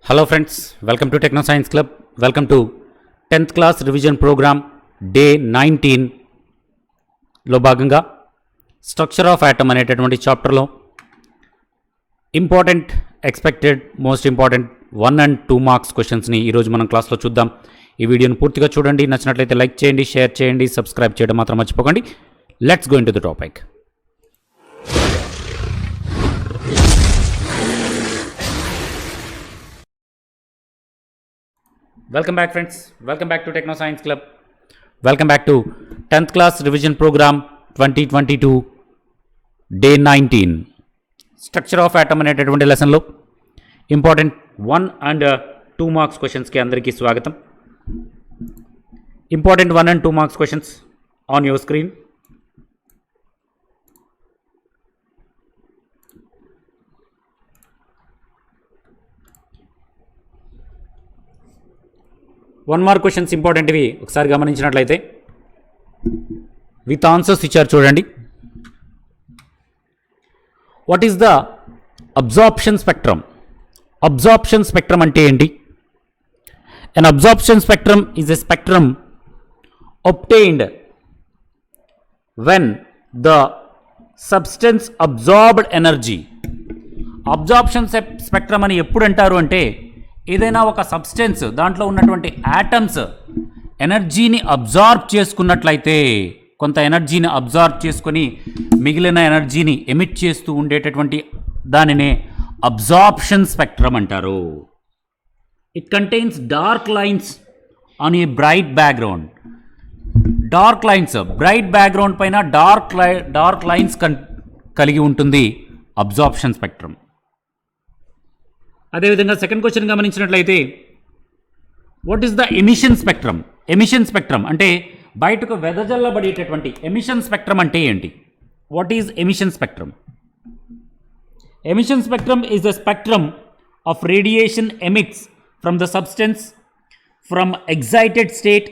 Hello friends, welcome to Techno Science Club. Welcome to 10th class revision program day 19 లో భాగంగా structure of atom అనేటటువంటి చాప్టర్లో important expected most important 1 and 2 marks క్వశ్చన్స్ని ఈరోజు మనం క్లాస్లో చూద్దాం. ఈ వీడియోని పూర్తిగా చూడండి, నచ్చినట్లయితే లైక్ చేయండి, షేర్ చేయండి, సబ్స్క్రైబ్ చేయడం మాత్రం మర్చిపోకండి. Let's go in to the topic. Welcome back friends, welcome back to Techno Science Club, welcome back to 10th class revision program 2022 day 19 structure of atom అనేటటువంటి లెసన్లో ఇంపార్టెంట్ 1 and 2 మార్క్స్ క్వశ్చన్స్కి అందరికీ స్వాగతం. Important 1 and 2 marks questions on your screen. One mark questions important ఇవి ఒకసారి గమనించినట్లయితే with answers ఇచ్చారు చూడండి. What is the absorption spectrum? Absorption spectrum అంటే ఏంటి? an absorption spectrum is a spectrum obtained when the substance absorbed energy. Absorption spectrum అని ఎప్పుడు అంటారు అంటే ఏదైనా ఒక సబ్స్టెన్స్ దాంట్లో ఉన్నటువంటి యాటమ్స్ ఎనర్జీని అబ్జార్బ్ చేసుకున్నట్లయితే, కొంత ఎనర్జీని అబ్జార్బ్ చేసుకొని మిగిలిన ఎనర్జీని ఎమిట్ చేస్తూ ఉండేటటువంటి దానినే అబ్జార్ప్షన్ స్పెక్ట్రమ్ అంటారు. It contains dark lines on a bright background. Dark lines bright background పైన డార్క్ లైన్స్ కలిగి ఉంటుంది అబ్జార్ప్షన్ స్పెక్ట్రమ్. అదేవిధంగా సెకండ్ క్వశ్చన్ గమనించినట్లయితే what is the emission spectrum? Emission spectrum అంటే బయటకు వెదజల్లబడేటటువంటి ఎమిషన్ స్పెక్ట్రమ్ అంటే ఏంటి? What is emission spectrum? Emission spectrum is the spectrum of radiation emits from the substance from excited state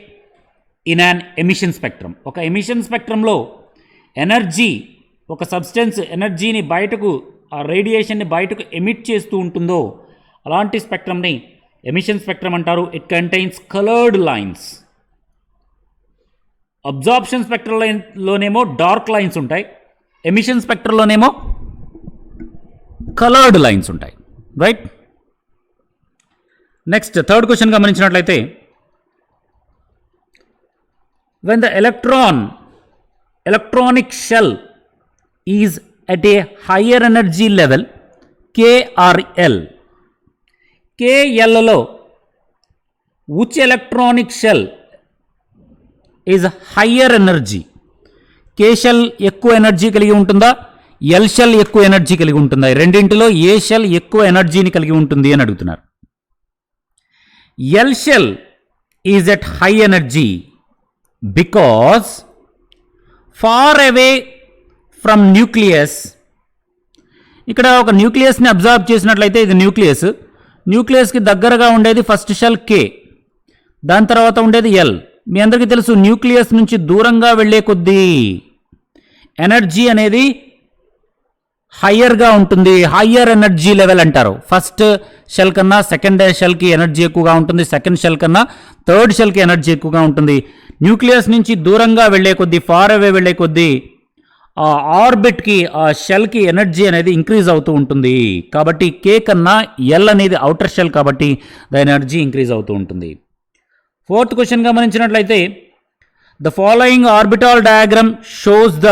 in an emission spectrum. ఒక emission స్పెక్ట్రమ్లో energy, ఒక substance ఎనర్జీని బయటకు, ఆ రేడియేషన్ని బయటకు ఎమిట్ చేస్తూ ఉంటుందో అలాంటి స్పెక్ట్రమ్ని ఎమిషన్ స్పెక్ట్రమ్ అంటారు. It contains coloured lines. Absorption స్పెక్ట్రంలోనేమో డార్క్ లైన్స్ ఉంటాయి, ఎమిషన్ స్పెక్ట్రంలోనేమో కలర్డ్ లైన్స్ ఉంటాయి. రైట్. నెక్స్ట్ థర్డ్ క్వశ్చన్ గమనించినట్లయితే when the electronic shell is at a higher energy level K or L. KL లో which electronic shell is higher energy? K shell ఎక్కువ energy కలిగి ఉంటుందా, L shell ఎక్కువ energy కలిగి ఉంటుందా? రెండింటిలో ఏ షెల్ ఎక్కువ ఎనర్జీని కలిగి ఉంటుంది అని అడుగుతున్నారు. L shell is at high energy because far away from nucleus. ఇక్కడ ఒక న్యూక్లియస్ని అబ్జర్వ్ చేసినట్లయితే ఇది న్యూక్లియస్కి దగ్గరగా ఉండేది ఫస్ట్ షెల్ కే, దాని తర్వాత ఉండేది ఎల్. మీ అందరికీ తెలుసు న్యూక్లియస్ నుంచి దూరంగా వెళ్ళే కొద్దీ ఎనర్జీ అనేది హయ్యర్గా ఉంటుంది. హయ్యర్ ఎనర్జీ లెవెల్ అంటారు. ఫస్ట్ షెల్ కన్నా సెకండ్ షెల్కి ఎనర్జీ ఎక్కువగా ఉంటుంది, సెకండ్ షెల్ కన్నా థర్డ్ షెల్కి ఎనర్జీ ఎక్కువగా ఉంటుంది. న్యూక్లియస్ నుంచి దూరంగా వెళ్ళే కొద్దీ, ఫార్ అవే వెళ్ళే కొద్దీ ఆ ఆర్బిట్కి, ఆ షెల్కి ఎనర్జీ అనేది ఇంక్రీజ్ అవుతూ ఉంటుంది. కాబట్టి కే కన్నా ఎల్ అనేది అవుటర్ షెల్ కాబట్టి ద ఎనర్జీ ఇంక్రీజ్ అవుతూ ఉంటుంది. ఫోర్త్ క్వశ్చన్ గమనించినట్లయితే the following orbital diagram shows the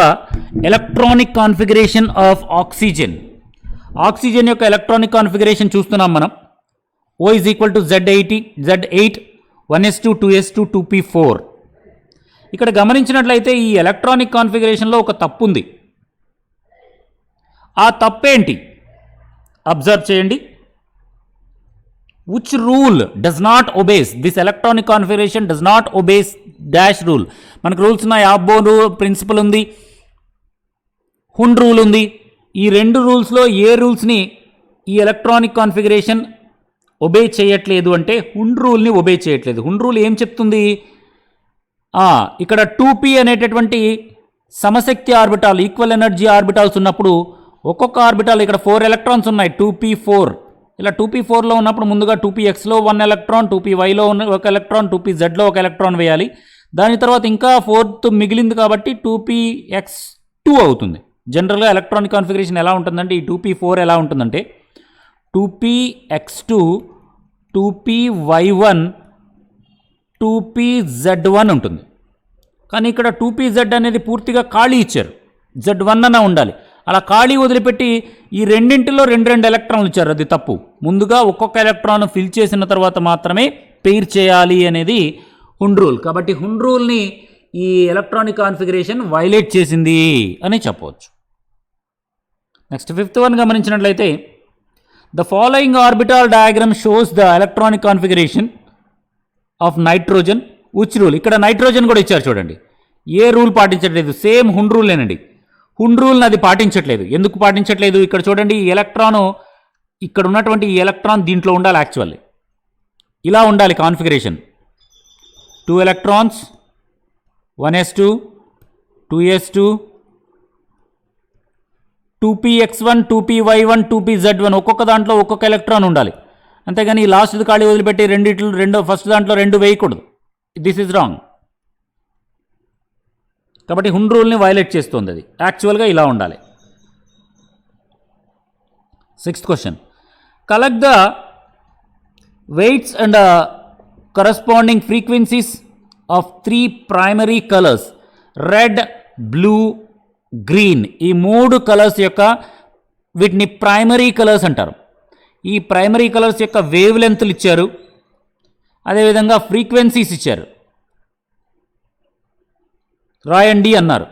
electronic configuration of oxygen. Oxygen యొక్క ఎలక్ట్రానిక్ కాన్ఫిగరేషన్ చూస్తున్నాం మనం. O is equal to Z8, 1s2, 2s2, 2p4. ఇక్కడ గమనించినట్లయితే ఈ ఎలక్ట్రానిక్ కాన్ఫిగరేషన్లో ఒక తప్పు ఉంది. ఆ తప్పేంటి అబ్జర్వ్ చేయండి. Which rule does not obese this electronic configuration does not obese dash rule. మనకు రూల్స్ ఉన్నాయి. ఆబ్బోన్ ప్రిన్సిపల్ ఉంది, హుండ్ రూల్ ఉంది. ఈ రెండు రూల్స్లో ఏ రూల్స్ని ఈ ఎలక్ట్రానిక్ కాన్ఫిగరేషన్ ఒబే చేయట్లేదు అంటే హుండ్ రూల్ని ఒబే చేయట్లేదు. హుండ్ రూల్ ఏం చెప్తుంది? ఇక్కడ 2p అనేటటువంటి సమశక్తి ఆర్బిటాల్, ఈక్వల్ ఎనర్జీ ఆర్బిటాల్స్ ఉన్నప్పుడు ఒక్కొక్క ఆర్బిటాల్, ఇక్కడ 4 ఎలక్ట్రాన్స్ ఉన్నాయి, 2p4 ఇలా 2p4లో ఉన్నప్పుడు ముందుగా 2pxలో 1 ఎలక్ట్రాన్, 2pyలో ఒక ఎలక్ట్రాన్, 2pzలో ఒక ఎలక్ట్రాన్ వేయాలి. దాని తర్వాత ఇంకా 4th మిగిలింది కాబట్టి 2px2 అవుతుంది. జనరల్గా ఎలక్ట్రానిక్ కాన్ఫిగరేషన్ ఎలా ఉంటుందంటే ఈ 2p4 ఎలా ఉంటుందంటే 2px2, 2py1, 2pz1 ఉంటుంది. కానీ ఇక్కడ 2pz అనేది పూర్తిగా ఖాళీ ఇచ్చారు, z1 అన్న ఉండాలి. అలా ఖాళీ వదిలిపెట్టి ఈ రెండింటిలో రెండు ఎలక్ట్రాన్లు ఇచ్చారు, అది తప్పు. ముందుగా ఒక్కొక్క ఎలక్ట్రాన్ ఫిల్ చేసిన తర్వాత మాత్రమే పెయిర్ చేయాలి అనేది హుండ్ రూల్. కాబట్టి హుండ్ రూల్ని ఈ ఎలక్ట్రానిక్ కాన్ఫిగరేషన్ వైలేట్ చేసింది అని చెప్పవచ్చు. నెక్స్ట్ 5th వన్ గమనించినట్లయితే the following orbital diagram shows the electronic configuration of nitrogen which rule. ఇక్కడ నైట్రోజన్ కూడా ఇచ్చారు చూడండి, ఏ రూల్ పాటించట్లేదు, సేమ్ హుండ్ రూల్నేనండి. హుండ్ రూల్ని అది పాటించట్లేదు. ఎందుకు పాటించట్లేదు? ఇక్కడ చూడండి, ఈ ఎలక్ట్రాను, ఇక్కడ ఉన్నటువంటి ఈ ఎలక్ట్రాన్ దీంట్లో ఉండాలి. యాక్చువల్లీ ఇలా ఉండాలి configuration. 2 electrons, 1s2, 2s2, 2px1, 2py1, 2pz1 ఒక్కొక్క దాంట్లో ఒక్కొక్క ఎలక్ట్రాన్ ఉండాలి. అంతేగాని ఈ లాస్ట్ ఖాళీ వదిలిపెట్టి ఫస్ట్ దాంట్లో 2 వేయకూడదు. This is wrong. కాబట్టి హుండ్ రూల్ని వైలేట్ చేస్తుంది అది. యాక్చువల్గా ఇలా ఉండాలి. 6th question, collect the weights and corresponding frequencies of 3 primary colours red, blue, green. ఈ 3 కలర్స్ యొక్క వీటిని ప్రైమరీ కలర్స్ అంటారు. ఈ ప్రైమరీ కలర్స్ యొక్క వేవ్ లెంత్లు ఇచ్చారు, అదేవిధంగా ఫ్రీక్వెన్సీస్ ఇచ్చారు. రాయండి అన్నారు.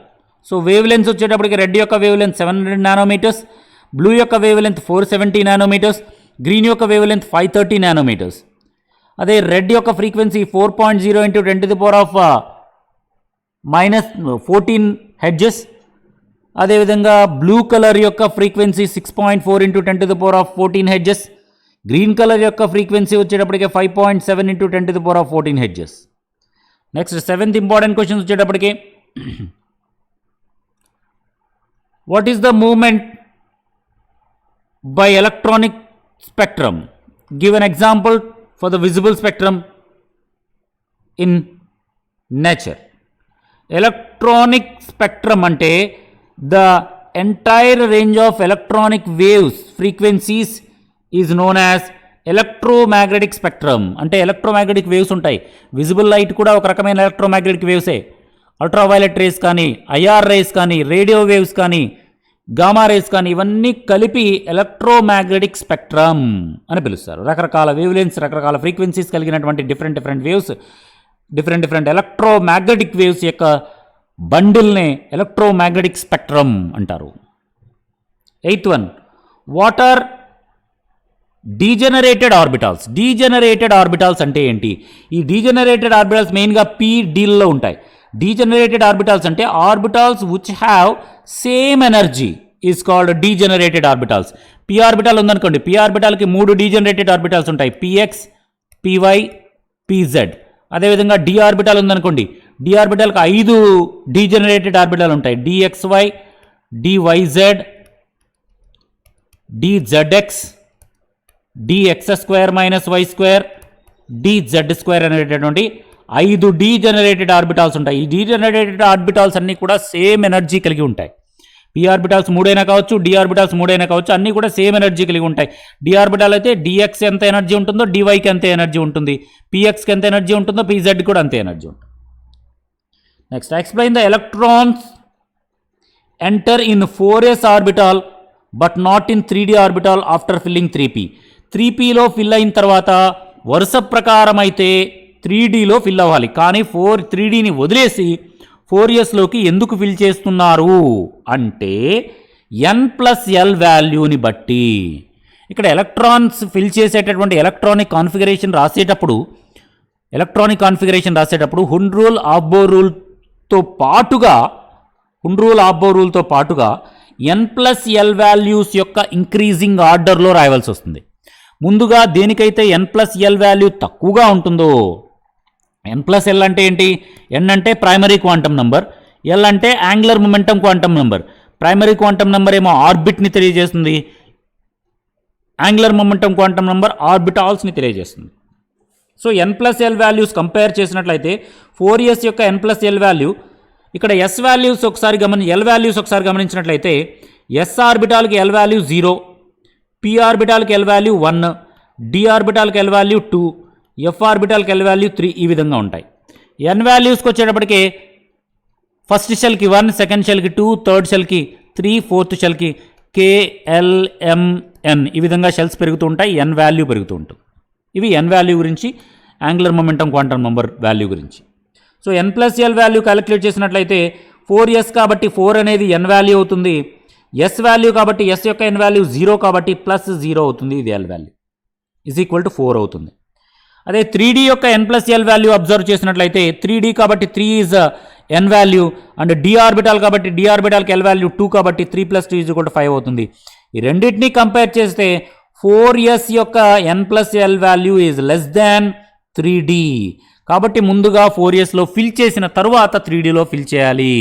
సో వేవ్ లెన్స్ వచ్చేటప్పటికి రెడ్ యొక్క వేవ్ లెంత్ 700 నానోమీటర్స్, బ్లూ యొక్క వేవ్ లెంత్ 470 నానోమీటర్స్, గ్రీన్ యొక్క వేవ్ లెంత్ 530 నానోమీటర్స్. అదే రెడ్ యొక్క ఫ్రీక్వెన్సీ 4.0 × 10⁻⁻14 హెడ్జెస్. అదేవిధంగా బ్లూ కలర్ యొక్క ఫ్రీక్వెన్సీ 6.4 × 10⁻14 హెడ్జెస్. గ్రీన్ కలర్ యొక్క ఫ్రీక్వెన్సీ వచ్చేటప్పటికి 5.7 × 10⁻14 hertz. Next 7th important questions వచ్చేటప్పటికి what is the movement by electronic spectrum? Give an example for the visible spectrum in nature. Electronic spectrum అంటే the entire range of electronic waves frequencies is known as electromagnetic spectrum. అంటే electromagnetic waves ఉంటాయి. Visible light కూడా ఒక రకమైన electromagnetic వేవ్సే. Ultraviolet rays కానీ, IR rays కానీ, radio waves కానీ, గామా రేస్ కానీ, ఇవన్నీ కలిపి ఎలక్ట్రోమాగ్నెటిక్ స్పెక్ట్రమ్ అని పిలుస్తారు. రకరకాల వేవ్ లెన్స్, రకరకాల ఫ్రీక్వెన్సీస్ కలిగినటువంటి different waves, different electromagnetic waves యొక్క బండిల్నే ఎలక్ట్రోమాగ్నెటిక్ స్పెక్ట్రమ్ అంటారు. 8th one, what are degenerated orbitals? Degenerated orbitals అంటే ఏంటి? ఈ డీజనరేటెడ్ ఆర్బిటాల్స్ మెయిన్గా పీడీల్లో ఉంటాయి. డీజనరేటెడ్ ఆర్బిటాల్స్ అంటే orbitals which have same energy is called degenerated orbitals. P orbital ఉందనుకోండి, పి ఆర్బిటాల్కి 3 డీజనరేటెడ్ ఆర్బిటాల్స్ ఉంటాయి, పిఎక్స్, పివై, పిజెడ్. అదేవిధంగా డి ఆర్బిటాల్ ఉందనుకోండి, డి ఆర్బిటాల్కి 5 డీజనరేటెడ్ ఆర్బిటాల్ ఉంటాయి, DXY, D Y Z, డిజెడ్ఎక్స్, dx² - y², dz² అనేటటువంటి 5 డీజనరేటెడ్ ఆర్బిటాల్స్ ఉంటాయి. ఈ డీజనరేటెడ్ ఆర్బిటాల్స్ అన్నీ కూడా సేమ్ ఎనర్జీ కలిగి ఉంటాయి. పి ఆర్బిటాల్స్ 3 అయినా కావచ్చు, డి ఆర్బిటాల్స్ 3 అయినా కావచ్చు, అన్నీ కూడా సేమ్ ఎనర్జీ కలిగి ఉంటాయి. డి ఆర్బిటాల్ అయితే డిఎక్స్ ఎంత ఎనర్జీ ఉంటుందో డివైకి అంతే ఎనర్జీ ఉంటుంది, పిఎక్స్కి ఎంత ఎనర్జీ ఉంటుందో పిజెడ్ కూడా అంతే ఎనర్జీ ఉంటుంది. Next, explain the electrons enter in 4s orbital but not in 3d orbital after filling 3p. 3pలో ఫిల్ అయిన తర్వాత వరుస ప్రకారం అయితే 3dలో ఫిల్ అవ్వాలి, కానీ 3dని వదిలేసి 4sలోకి ఎందుకు ఫిల్ చేస్తున్నారు అంటే n+l వాల్యూని బట్టి. ఇక్కడ ఎలక్ట్రాన్స్ ఫిల్ చేసేటటువంటి ఎలక్ట్రానిక్ కాన్ఫిగరేషన్ రాసేటప్పుడు హుండ్ రూల్ ఆఫ్బో రూల్తో పాటుగా n+l వాల్యూస్ యొక్క ఇంక్రీజింగ్ ఆర్డర్లో రాయవలసి వస్తుంది. ముందుగా దేనికైతే n+l వాల్యూ తక్కువగా ఉంటుందో, n+l అంటే ఏంటి? n అంటే ప్రైమరీ క్వాంటమ్ నంబర్, l అంటే angular momentum quantum number. Primary quantum number ఏమో ఆర్బిట్ని తెలియజేస్తుంది, యాంగులర్ మొమెంటం క్వాంటమ్ నెంబర్ ఆర్బిటాల్స్ని తెలియజేస్తుంది. సో n+l వాల్యూస్ కంపేర్ చేసినట్లయితే 4s యొక్క n+l వాల్యూ, ఇక్కడ s వాల్యూస్ ఒకసారి l వాల్యూస్ ఒకసారి గమనించినట్లయితే s ఆర్బిటాల్కి l వాల్యూ 0, p ఆర్బిటాల్కి l వాల్యూ 1, d ఆర్బిటాల్కి l వాల్యూ 2, f ఆర్బిటాల్కి l వాల్యూ 3 ఈ విధంగా ఉంటాయి. n వాల్యూస్కి వచ్చేటప్పటికి ఫస్ట్ షెల్కి 1, సెకండ్ షెల్కి 2, థర్డ్ షెల్కి 3, ఫోర్త్ షెల్కి k, l, m, n ఈ విధంగా షెల్స్ పెరుగుతూ ఉంటాయి, n వాల్యూ పెరుగుతూ ఉంటుంది. ఇవి n వాల్యూ గురించి, angular momentum quantum number value గురించి. సో n+l వాల్యూ క్యాలిక్యులేట్ చేసినట్లయితే 4s కాబట్టి 4 అనేది n వాల్యూ అవుతుంది, s వాల్యూ కాబట్టి s యొక్క n వాల్యూ 0 కాబట్టి +0 అవుతుంది, ఇది l వాల్యూ = 4 అవుతుంది. అదే 3D యొక్క n+l వాల్యూ అబ్జర్వ్ చేసినట్లయితే 3D కాబట్టి 3 is n value and d orbital కాబట్టి d ఆర్బిటాల్కి l వాల్యూ 2 కాబట్టి 3 + 2 = 5 అవుతుంది. ఈ రెండింటినీ కంపేర్ చేస్తే 4s యొక్క n+l value is less than 3D కాబట్టి ముందుగా 4sలో ఫిల్ చేసిన తరువాత 3Dలో ఫిల్ చేయాలి.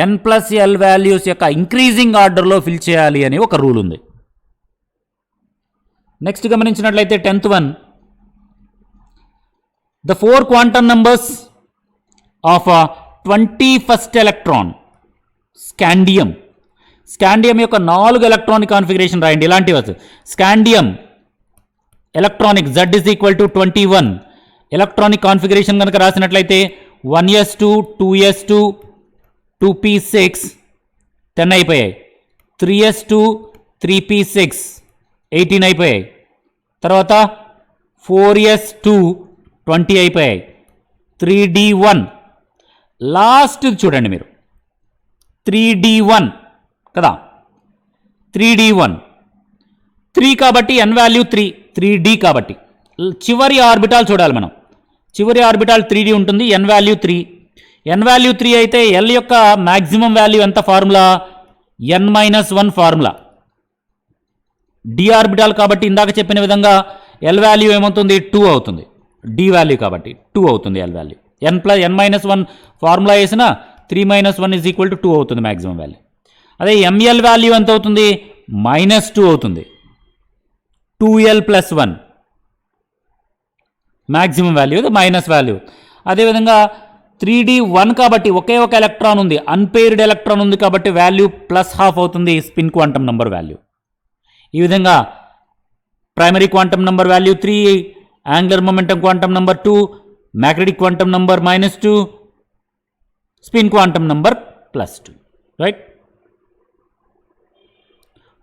n+l వాల్యూస్ యొక్క ఇంక్రీజింగ్ ఆర్డర్లో ఫిల్ చేయాలి అని ఒక రూల్ ఉంది. నెక్స్ట్ గమనించినట్లయితే 10th one, the 4 quantum numbers of a 21st electron scandium. Scandium యొక్క 4 ఎలక్ట్రానిక్ కాన్ఫిగరేషన్ రాయండి. ఇలాంటివి scandium electronic Z = 21 electronic configuration కనుక రాసినట్లయితే 1s2, 2s2, 2p6 10 అయిపోయాయి, 3s2, 3p6 18 అయిపోయాయి, తర్వాత 4s2 20 అయిపోయాయి, 3d1 లాస్ట్ చూడండి మీరు 3d1 కదా, 3d1 3 కాబట్టి n వాల్యూ 3, 3d కాబట్టి చివరి ఆర్బిటాల్ చూడాలి మనం. చివరి ఆర్బిటాల్ 3d ఉంటుంది, n వాల్యూ 3. n వాల్యూ 3 అయితే l యొక్క మ్యాక్సిమం వాల్యూ ఎంత formula, n-1 formula. d orbital కాబట్టి ఇందాక చెప్పిన విధంగా l వాల్యూ ఏమవుతుంది, 2 అవుతుంది. d వాల్యూ కాబట్టి 2 అవుతుంది l వాల్యూ. n-1 ఫార్ములా వేసిన 3 - 1 = 2 అవుతుంది మ్యాక్సిమం వాల్యూ. అదే ml వాల్యూ ఎంత అవుతుంది, -2 అవుతుంది. 2l + 1 maximum value, minus value. అదేవిధంగా 3d1 కాబట్టి ఒకే ఒక ఎలక్ట్రాన్ ఉంది, అన్పేర్డ్ ఎలక్ట్రాన్ ఉంది కాబట్టి వాల్యూ +½ అవుతుంది, స్పిన్ క్వాంటమ్ నెంబర్ వాల్యూ. ఈ విధంగా primary quantum number value 3, angular momentum quantum number 2, magnetic quantum number -2, spin quantum number +2. Right.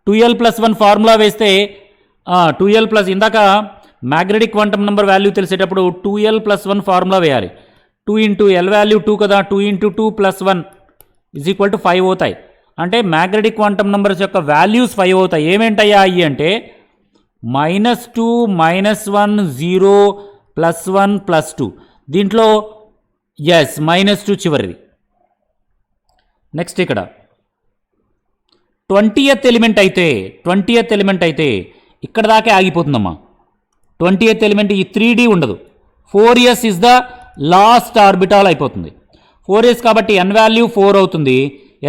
2l + 1 formula వేస్తే 2l ప్లస్ ఇందాక మ్యాగ్నెటిక్ క్వాంటమ్ నెంబర్ వాల్యూ తెలిసేటప్పుడు 2l + 1 formula వేయాలి. 2 × l value 2 కదా, 2 × 2 + 1 = 5 అవుతాయి. అంటే magnetic quantum numbers యొక్క వాల్యూస్ 5 అవుతాయి. ఏమేంటయ్యా అయ్యి అంటే -2, -1, 0, +1, +2. దీంట్లో -2 చివరిది. నెక్స్ట్ ఇక్కడ 20th ఎలిమెంట్ అయితే ఇక్కడ దాకే ఆగిపోతుందమ్మా. 20th ఎలిమెంట్ ఈ 3D ఉండదు. 4s is the last orbital అయిపోతుంది. 4s కాబట్టి n వాల్యూ 4 అవుతుంది,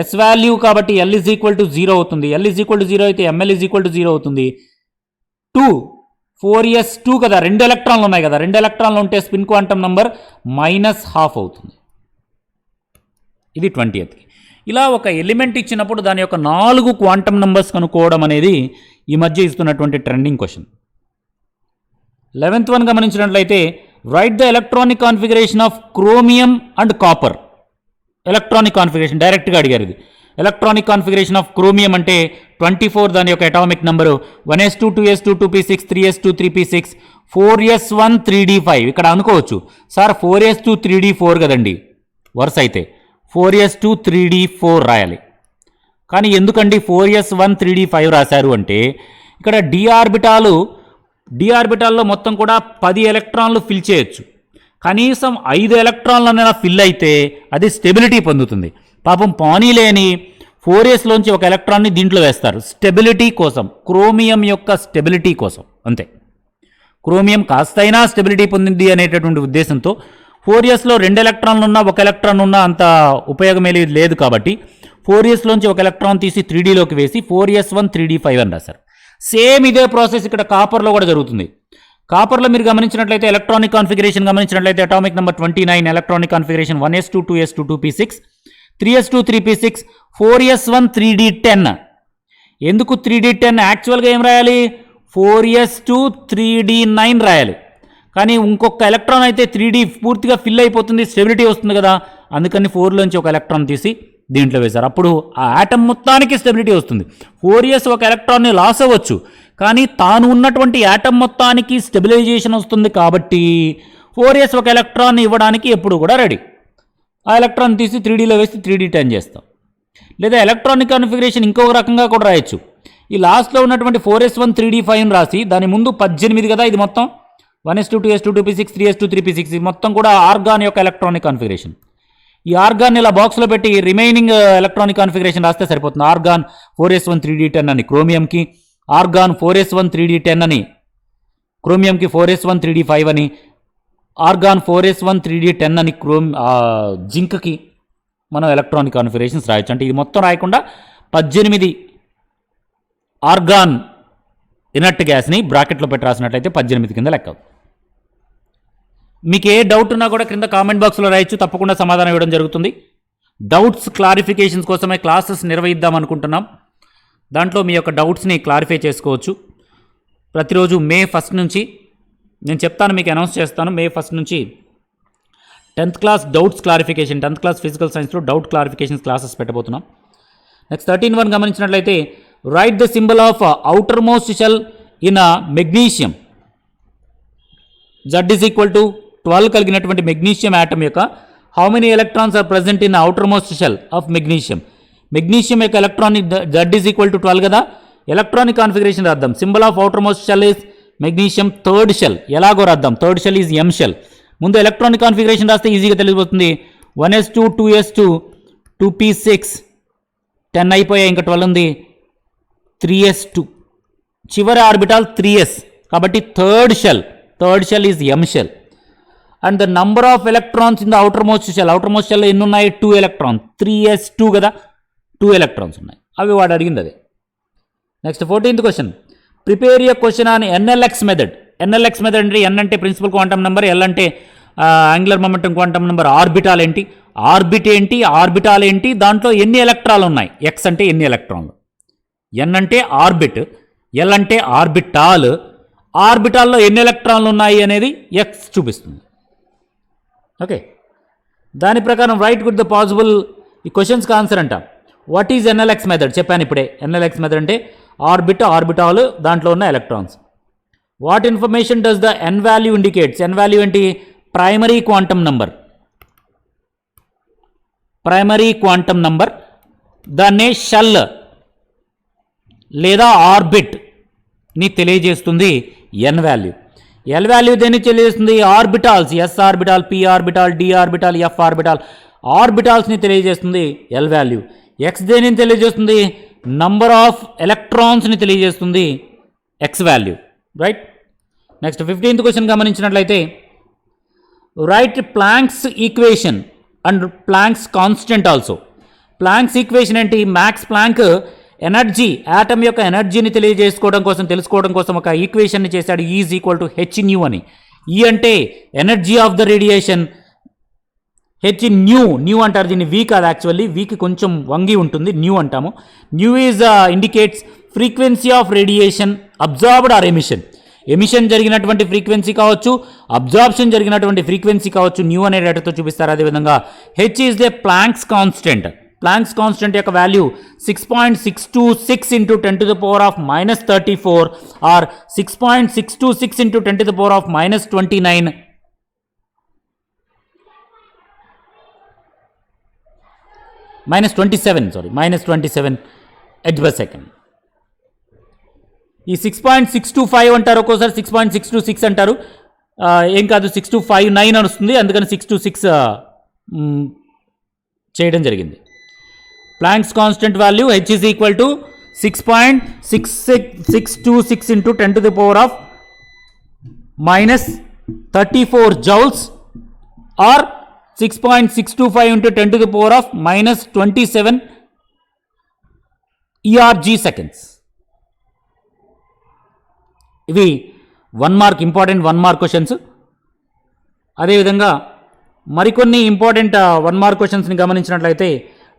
s వాల్యూ కాబట్టి l = 0 అవుతుంది. l = 0 అయితే ml = 0 అవుతుంది. 2 4s2 కదా, 2 ఎలక్ట్రాన్లు ఉన్నాయి కదా, 2 ఎలక్ట్రాన్లు ఉంటే స్పిన్ క్వాంటమ్ నెంబర్ -½ అవుతుంది. ఇది 20th. ఇలా ఒక ఎలిమెంట్ ఇచ్చినప్పుడు దాని యొక్క 4 క్వాంటమ్ నెంబర్స్ కనుక్కోవడం అనేది ఈ మధ్య ఇస్తున్నటువంటి ట్రెండింగ్ క్వశ్చన్. 11th వన్ గమనించినట్లయితే write the electronic configuration of chromium and copper. Electronic configuration డైరెక్ట్గా అడిగారు. ఇది ఎలక్ట్రానిక్ కాన్ఫిగరేషన్ ఆఫ్ క్రోమియం అంటే 24 దాని యొక్క atomic number 1s2, 2s2, 2p6, 3s2, 3p6, 4s1, 3d5. ఇక్కడ అనుకోవచ్చు సార్ 4s2, 3d4 కదండి వరుస అయితే 4s2, 3d4 రాయాలి. కానీ ఎందుకండి 4s1, 3d5 రాశారు అంటే ఇక్కడ డి ఆర్బిటాల్లో మొత్తం కూడా 10 ఎలక్ట్రాన్లు ఫిల్ చేయొచ్చు. కనీసం 5 ఎలక్ట్రాన్లైనా ఫిల్ అయితే అది స్టెబిలిటీ పొందుతుంది. పాపం పానీ లేని 4sలోంచి ఒక ఎలక్ట్రాన్ని దీంట్లో వేస్తారు స్టెబిలిటీ కోసం, క్రోమియం యొక్క స్టెబిలిటీ కోసం, అంతే. క్రోమియం కాస్తైనా స్టెబిలిటీ పొందింది అనేటటువంటి ఉద్దేశంతో 4sలో 2 ఎలక్ట్రాన్లు ఉన్నా 1 ఎలక్ట్రాన్ ఉన్నా అంత ఉపయోగమే లేదు కాబట్టి 4sలోంచి ఒక ఎలక్ట్రాన్ తీసి 3Dలోకి వేసి 4s1, 3d5 అని రాశారు. సేమ్ ఇదే ప్రాసెస్ ఇక్కడ కాపర్లో కూడా జరుగుతుంది. కాపర్లో మీరు గమనించినట్లయితే ఎలక్ట్రానిక్ కాన్ఫిగరేషన్ గమనించినట్లయితే atomic number 29, electronic configuration 1s2 2s2 2p6 3s2 3p6 4s1 3d10. ఎందుకు 3d10? యాక్చువల్గా ఏం రాయాలి? 4s2 3d9 రాయాలి. కానీ ఇంకొక ఎలక్ట్రాన్ అయితే 3d పూర్తిగా ఫిల్ అయిపోతుంది, స్టెబిలిటీ వస్తుంది కదా, అందుకని 4లోంచి ఒక ఎలక్ట్రాన్ తీసి దీంట్లో వేశారు. అప్పుడు ఆ ఆటమ్ మొత్తానికి స్టెబిలిటీ వస్తుంది. 4s ఒక ఎలక్ట్రాన్ని లాస్ అవ్వచ్చు, కానీ తాను ఉన్నటువంటి యాటమ్ మొత్తానికి స్టెబిలైజేషన్ వస్తుంది. కాబట్టి 4s ఒక ఎలక్ట్రాన్ ఇవ్వడానికి ఎప్పుడు కూడా రెడీ. ఆ ఎలక్ట్రాన్ తీసి 3dలో వేసి 3d10 చేస్తాం. లేదా ఎలక్ట్రానిక్ కాన్ఫిగరేషన్ ఇంకొక రకంగా కూడా రాయొచ్చు. ఈ లాస్ట్లో ఉన్నటువంటి 4s1 3d5 రాసి దాని ముందు 18 కదా, ఇది మొత్తం 1s2 2s2 2p6 3s2 3p6 ఇది మొత్తం కూడా ఆర్గాన్ యొక్క ఎలక్ట్రానిక్ కాన్ఫిగరేషన్. ఈ ఆర్గాన్ ఇలా బాక్స్లో పెట్టి రిమైనింగ్ ఎలక్ట్రానిక్ కాన్ఫిగరేషన్ రాస్తే సరిపోతుంది. ఆర్గాన్ 4s1 3d10 అని క్రోమియంకి, ఆర్గాన్ 4s1 3d10 అని క్రోమియంకి, 4s1 3d5 అని, ఆర్గాన్ 4s1 3d10 అని జింక్కి మనం ఎలక్ట్రానిక్ కాన్ఫిగరేషన్స్ రాయొచ్చు. అంటే ఇది మొత్తం రాయకుండా 18 ఆర్గాన్ ఇనర్ట్ గ్యాస్ని బ్రాకెట్లో పెట్టి రాసినట్లయితే 18 కింద లెక్క. మీకు ఏ డౌట్ ఉన్నా కూడా క్రింద కామెంట్ బాక్స్లో రాయొచ్చు, తప్పకుండా సమాధానం ఇవ్వడం జరుగుతుంది. డౌట్స్ క్లారిఫికేషన్స్ కోసమే క్లాసెస్ నిర్వహిద్దాం అనుకుంటున్నాం. దాంట్లో మీ యొక్క డౌట్స్ని క్లారిఫై చేసుకోవచ్చు. ప్రతిరోజు మే 1 నుంచి నేను చెప్తాను, మీకు అనౌన్స్ చేస్తాను. మే 1 నుంచి 10th class doubts clarification, 10th class physical సైన్స్లో డౌట్ క్లారిఫికేషన్స్ క్లాసెస్ పెట్టబోతున్నాం. నెక్స్ట్ 13.1 గమనించినట్లయితే write the symbol of outermost shell in magnesium. Z is equal to 12 కలిగినటువంటి మెగ్నీషియం యాటమ్ యొక్క how many electrons are present in outermost shell of magnesium. Magnesium యొక్క electronic Z is equal to 12 కదా, electronic configuration రాద్దాం. Symbol of outermost shell is magnesium third shell. ఎలాగో రాద్దాం, third shell is M shell. ముందు electronic configuration రాస్తే ఈజీగా తెలిసిపోతుంది. 1s2 2s2 2p6 10 అయిపోయాయి, ఇంకా 12 ఉంది. 3s2 చివరి ఆర్బిటాల్ 3s కాబట్టి third shell is M shell. And the number of electrons in the outermost షెల్లో ఎన్ని ఉన్నాయి? 2 ఎలక్ట్రాన్స్. 3s2 కదా, 2 ఎలక్ట్రాన్స్ ఉన్నాయి. అవి వాడు అడిగింది అదే. Next 14th question, prepare a question on NLX method. NLX method అంటే N అంటే ప్రిన్సిపల్ క్వాంటమ్ నెంబర్, L అంటే angular momentum quantum number, orbital ఏంటి, ఆర్బిటాల్ ఏంటి, దాంట్లో ఎన్ని ఎలక్ట్రాన్లు ఉన్నాయి, X అంటే ఎన్ని ఎలక్ట్రాన్లు, N అంటే ఆర్బిట్, L అంటే ఆర్బిటాల్, ఆర్బిటాల్లో ఎన్ని ఎలక్ట్రాన్లు ఉన్నాయి అనేది X చూపిస్తుంది. ఓకే, దాని ప్రకారం రైట్ గుడ్ ద పాసిబుల్ ఈ క్వశ్చన్స్కి ఆన్సర్ అంట. వాట్ ఈజ్ NLX మెథడ్ చెప్పాను ఇప్పుడే. NLX మెథడ్ అంటే ఆర్బిటాల్ దాంట్లో ఉన్న electrons. What information does the N value indicates. N value ఏంటి? Primary quantum number. దాన్నే షెల్ లేదా ఆర్బిట్ని తెలియజేస్తుంది N వాల్యూ. L వాల్యూ దేన్ని తెలియజేస్తుంది? Orbitals, S orbital, P orbital, D orbital, F orbital, ఆర్బిటాల్స్ని తెలియజేస్తుంది L వాల్యూ. X దేనిని తెలియజేస్తుంది? నంబర్ ఆఫ్ ఎలక్ట్రాన్స్ని తెలియజేస్తుంది X value. Right. Next 15th question గమనించినట్లయితే right Planck's equation and Planck's constant also. Planck's equation ఏంటి? మ్యాక్స్ ప్లాంక్ ఎనర్జీ, యాటమ్ యొక్క ఎనర్జీని తెలుసుకోవడం కోసం ఒక ఈక్వేషన్ని చేశాడు. E is equal to H nu అని. E అంటే energy of the radiation, H nu అంటారు దీన్ని. V కాదు, యాక్చువల్లీ Vకి కొంచెం వంగి ఉంటుంది, న్యూ అంటాము. Nu is indicates frequency of radiation absorbed or emission జరిగినటువంటి ఫ్రీక్వెన్సీ కావచ్చు, అబ్జార్ప్షన్ జరిగినటువంటి ఫ్రీక్వెన్సీ కావచ్చు. న్యూ అనే డేటాతో చూపిస్తారు. అదేవిధంగా H is the Planck's constant. Planck's constant యొక్క value 6.626 into 10 to the power of -34 or 6.626 into 10 to the power of -29 -27 ఎడ్జ్ పర్ సెకండ్. ఈ 6.625 అంటారు, ఒక్కోసారి 6.626 అంటారు. ఏం కాదు, 6259 అని వస్తుంది, అందుకని 626 చేయడం జరిగింది. Planck's constant value H is equal to 6.626 into 10 to the power of -34 joules or 6.625 into 10 to the power of -27 ERG seconds. ఇవి 1 మార్క్ ఇంపార్టెంట్ 1 మార్క్ క్వశ్చన్స్. అదేవిధంగా మరికొన్ని ఇంపార్టెంట్ 1 మార్క్ క్వశ్చన్స్ని గమనించినట్లయితే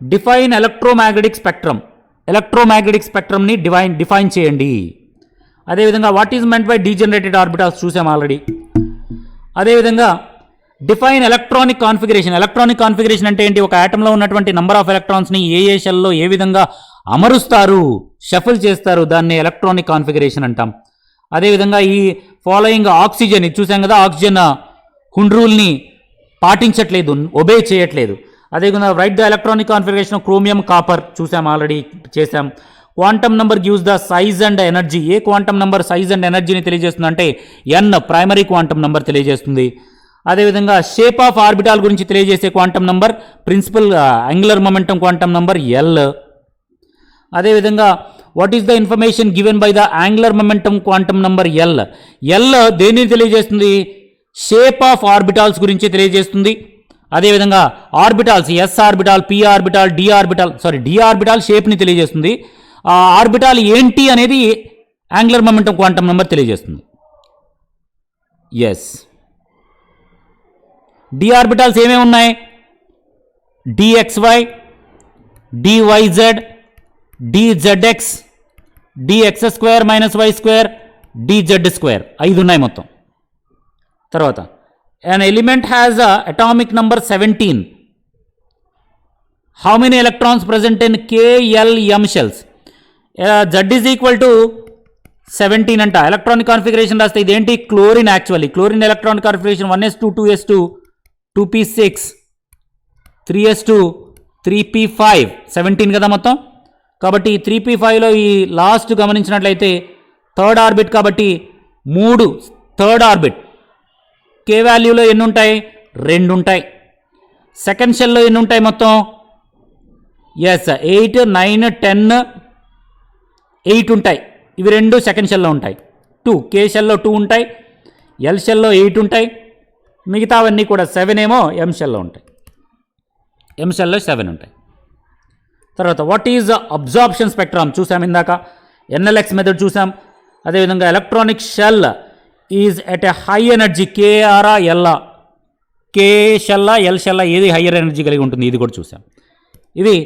డిఫైన్ ఎలక్ట్రోమాగ్నెటిక్ స్పెక్ట్రమ్, ఎలక్ట్రోమాగ్నెటిక్ స్పెక్ట్రమ్ని define చేయండి. అదేవిధంగా what is meant by degenerated orbitals చూసాం already. అదేవిధంగా define electronic configuration, electronic configuration అంటే ఏంటి, ఒక ఆటంలో ఉన్నటువంటి నంబర్ ఆఫ్ ఎలక్ట్రాన్స్ని ఏ షెల్లో ఏ విధంగా అమరుస్తారు, షఫుల్ చేస్తారు, దాన్ని ఎలక్ట్రానిక్ కాన్ఫిగరేషన్ అంటాం. అదేవిధంగా ఈ ఫాలోయింగ్ ఆక్సిజన్, ఇది చూసాం కదా, ఆక్సిజన్ హుండ్ రూల్ని పాటించట్లేదు, ఒబే చేయట్లేదు. అదేవిధంగా right the electronic configuration chromium copper చూసాం ఆల్రెడీ చేసాం. Quantum number gives the size and energy, A quantum number size and ఎనర్జీని తెలియజేస్తుంది అంటే ఎన్ ప్రైమరీ క్వాంటమ్ నెంబర్ తెలియజేస్తుంది. అదేవిధంగా షేప్ ఆఫ్ ఆర్బిటాల్ గురించి తెలియజేసే quantum number principal angular momentum quantum number L. అదేవిధంగా what is the information given by the angular momentum quantum number L, L దేనిని తెలియజేస్తుంది, షేప్ ఆఫ్ ఆర్బిటాల్స్ గురించి తెలియజేస్తుంది. అదేవిధంగా orbitals S orbital, P orbital, D orbital షేప్ని తెలియజేస్తుంది. ఆ orbital ఏంటి అనేది యాంగులర్ మొమెంటం క్వాంటమ్ నెంబర్ తెలియజేస్తుంది. ఎస్, డి ఆర్బిటాల్స్ ఏమేమి ఉన్నాయి, D X Y, D Y Z, D Z X, D X square minus Y square, D Z square, 5 ఉన్నాయి మొత్తం. తర్వాత an element has a atomic number 17. How many electrons present in k, l, m shells? Z is equal to 17 అంట. Electronic configuration రాస్తే ఇదేంటి, chlorine. Actually chlorine electronic configuration 1s2, 2s2, 2p6, 3s2, 3p5, 17 కదా మొత్తం. కాబట్టి 3p5లో ఈ last గమనించినట్లయితే third orbit, కాబట్టి 3 third orbit. కే వాల్యూలో ఎన్ని ఉంటాయి, 2 ఉంటాయి. సెకండ్ షెల్లో ఎన్ని ఉంటాయి మొత్తం, ఎస్ 8, 9, 10, 8 ఉంటాయి. ఇవి 2 సెకండ్ షెల్లో ఉంటాయి. 2 కే షెల్లో 2 ఉంటాయి, ఎల్ షెల్లో 8 ఉంటాయి, మిగతావన్నీ కూడా 7 ఏమో ఎం షెల్లో ఉంటాయి. ఎం షెల్లో 7 ఉంటాయి. తర్వాత వాట్ ఈజ్ అబ్జార్ప్షన్ స్పెక్ట్రమ్ చూసాం ఇందాక, ఎన్ఎల్ఎక్స్ మెథడ్ చూసాం. అదేవిధంగా electronic shell is at a high energy, కేఆర్ఆ ఎల్లా, కే షెల్లా ఎల్ షెల్లా ఏది హయ్యర్ ఎనర్జీ కలిగి ఉంటుంది, ఇది కూడా చూసాం. ఇవి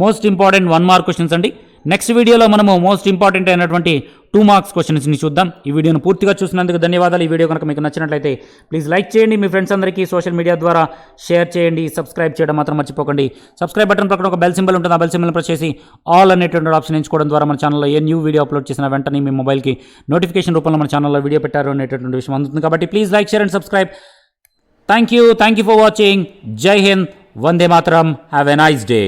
మోస్ట్ ఇంపార్టెంట్ 1 మార్క్ క్వశ్చన్స్ అండి. నెక్స్ట్ వీడియోలో మనము మోస్ట్ ఇంపార్టెంట్ అయినటువంటి 2 మార్క్స్ క్వశ్చన్స్ని చూద్దాం. ఈ వీడియోను పూర్తిగా చూసినందుకు ధన్యవాదాలు. ఈ వీడియో కనుక మీకు నచ్చినట్లయితే ప్లీజ్ లైక్ చేయండి, మీ ఫ్రెండ్స్ అందరికీ సోషల్ మీడియా ద్వారా షేర్ చేయండి. సబ్స్క్రైబ్ చేయడం మాత్రం మర్చిపోకండి. సబ్స్క్రైబ్ బటన్ పక్కన ఒక బెల్ సింబల్ ఉంటుంది, ఆ బెల్ సింబల్ ప్రెస్ చేసి ఆల్ అనేటువంటి ఆప్షన్ ఎంచుకోవడం ద్వారా మన ఛానల్లో ఏ న్యూ వీడియో అప్లోడ్ చేసిన వెంటనే మీ మొబైల్కి నోటిఫికేషన్ రూపంలో మన ఛానల్లో వీడియో పెట్టారు అనేటటువంటి విషయం అందుతుంది. కాబట్టి please like, share and subscribe. Thank you for watching. జై హింద్, వందే మాతరం. Have a nice day.